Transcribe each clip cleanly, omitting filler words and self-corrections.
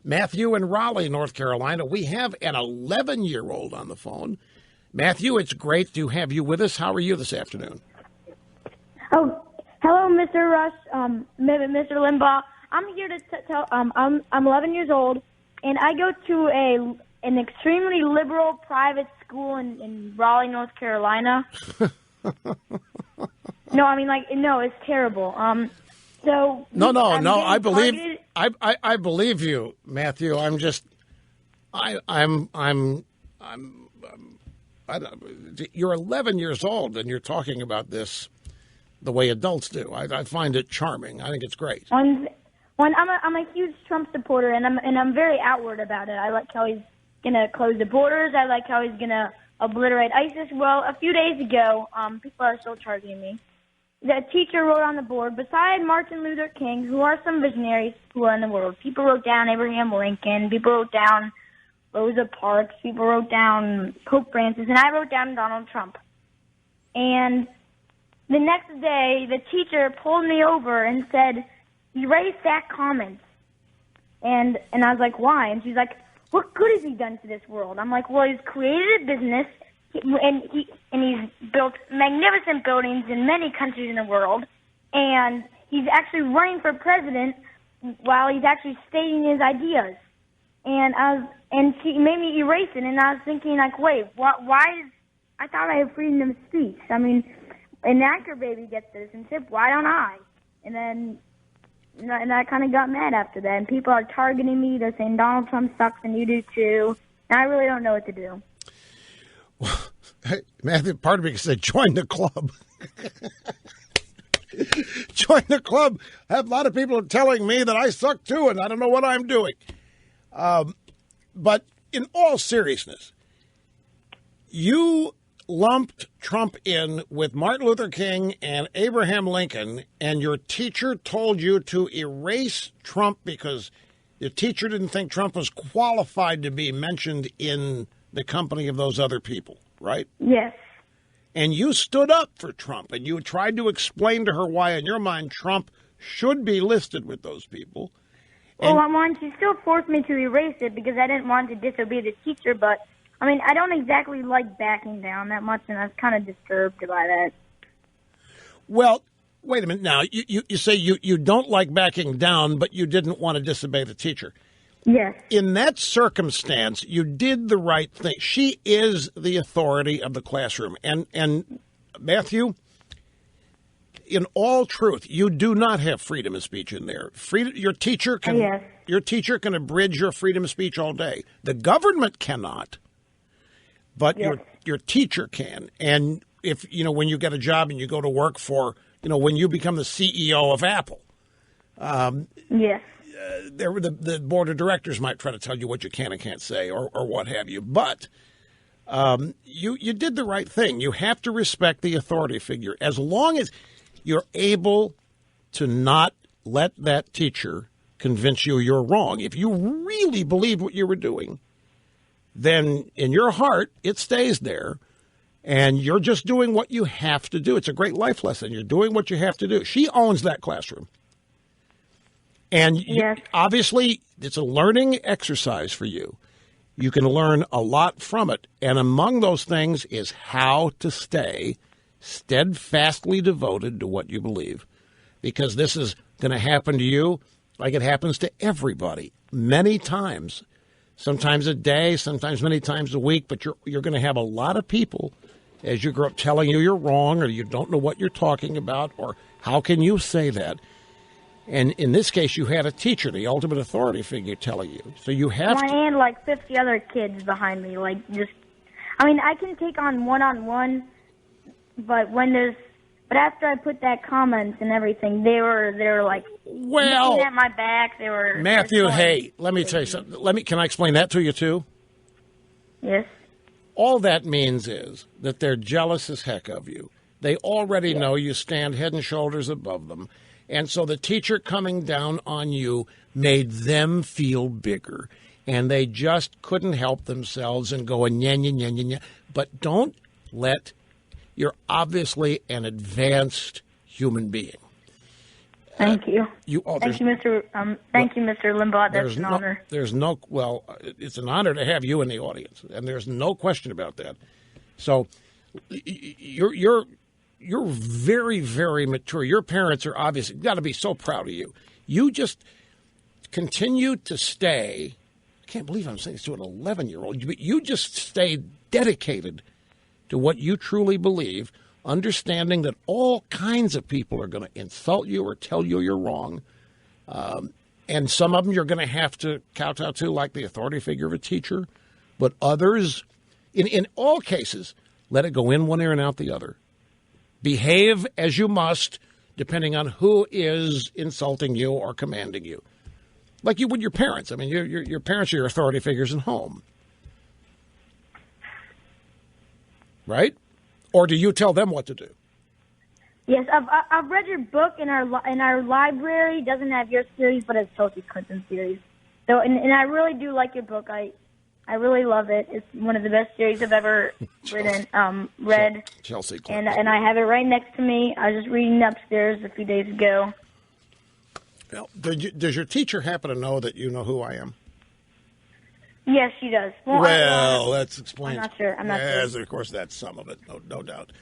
Matthew in Raleigh, North Carolina. We have an 11-year-old on the phone. Matthew, it's great to have you with us. How are you this afternoon? Oh, hello, Mr. Rush, Mr. Limbaugh. I'm here to tell. I'm 11 years old, and I go to an extremely liberal private school in Raleigh, North Carolina. No, it's terrible. So no. I believe you, Matthew. You're 11 years old, and you're talking about this the way adults do. I find it charming. I think it's great. I'm a huge Trump supporter, and I'm very outward about it. I like how he's gonna close the borders. I like how he's gonna obliterate ISIS. Well, a few days ago, people are still targeting me. The teacher wrote on the board, beside Martin Luther King, who are some visionaries who are in the world. People wrote down Abraham Lincoln. People wrote down Rosa Parks. People wrote down Pope Francis. And I wrote down Donald Trump. And the next day, the teacher pulled me over and said, erase that comment. And I was like, why? And she's like, what good has he done to this world? I'm like, well, he's created a business. And he's built magnificent buildings in many countries in the world, and he's actually running for president while he's actually stating his ideas. And she made me erase it, and I was thinking, like, wait, why? I thought I had freedom of speech. I mean, an actor baby gets citizenship. Why don't I? And then, and I kind of got mad after that. And people are targeting me. They're saying Donald Trump sucks, and you do too. And I really don't know what to do. Hey, Matthew, part of me said, join the club. Join the club. I have a lot of people telling me that I suck too, and I don't know what I'm doing. But in all seriousness, you lumped Trump in with Martin Luther King and Abraham Lincoln, and your teacher told you to erase Trump because your teacher didn't think Trump was qualified to be mentioned in the company of those other people, right? Yes. And you stood up for Trump, and you tried to explain to her why, in your mind, Trump should be listed with those people. And, she still forced me to erase it because I didn't want to disobey the teacher, but, I mean, I don't exactly like backing down that much, and I was kind of disturbed by that. Well, wait a minute now. You say you don't like backing down, but you didn't want to disobey the teacher. Yes. In that circumstance, you did the right thing. She is the authority of the classroom. And Matthew, in all truth, you do not have freedom of speech in there. Your teacher can abridge your freedom of speech all day. The government cannot, but your teacher can. And if when you get a job and you go to work for when you become the CEO of Apple, yes. The board of directors might try to tell you what you can and can't say or what have you. But you did the right thing. You have to respect the authority figure. As long as you're able to not let that teacher convince you you're wrong. If you really believed what you were doing, then in your heart, it stays there. And you're just doing what you have to do. It's a great life lesson. You're doing what you have to do. She owns that classroom. And obviously, it's a learning exercise for you. You can learn a lot from it. And among those things is how to stay steadfastly devoted to what you believe. Because this is going to happen to you like it happens to everybody many times. Sometimes a day, sometimes many times a week. But you're going to have a lot of people as you grow up telling you you're wrong or you don't know what you're talking about or how can you say that. And in this case, you had a teacher, the ultimate authority figure, telling you. So you have to. And like 50 other kids behind me. I can take on one-on-one, but after I put that comment and everything, they were like looking at my back. They were Matthew. Hey, let me tell you something. Can I explain that to you too? Yes. All that means is that they're jealous as heck of you. They already know you stand head and shoulders above them. And so the teacher coming down on you made them feel bigger. And they just couldn't help themselves and go, nya, nya, nya, nya, nya. But don't let, you're obviously an advanced human being. Thank you. Thank you, Mr. Thank you, Mr. Limbaugh. That's an honor. It's an honor to have you in the audience, and there's no question about that. So, you're very, very mature. Your parents are obviously got to be so proud of you. You just continue to stay. I can't believe I'm saying this to an 11-year-old. You just stay dedicated to what you truly believe, understanding that all kinds of people are going to insult you or tell you you're wrong. And some of them you're going to have to kowtow to, like the authority figure of a teacher. But others, in all cases, let it go in one ear and out the other. Behave as you must, depending on who is insulting you or commanding you. Like you would your parents. I mean, your parents are your authority figures in home. Right? Or do you tell them what to do? Yes, I've read your book in our library. It doesn't have your series, but it's Chelsea Clinton's series. So, and I really do like your book. I really love it. It's one of the best series I've ever read. Chelsea Clinton. And I have it right next to me. I was just reading upstairs a few days ago. Well, does your teacher happen to know that you know who I am? Yes, she does. Well, let's explain. I'm not sure. Yes, of course, that's some of it, no doubt.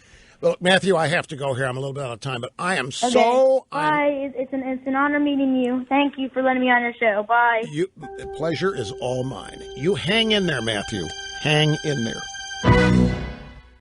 Well, Matthew, I have to go here. I'm a little bit out of time, but I am so... Bye. It's an honor meeting you. Thank you for letting me on your show. Bye. The pleasure is all mine. You hang in there, Matthew. Hang in there.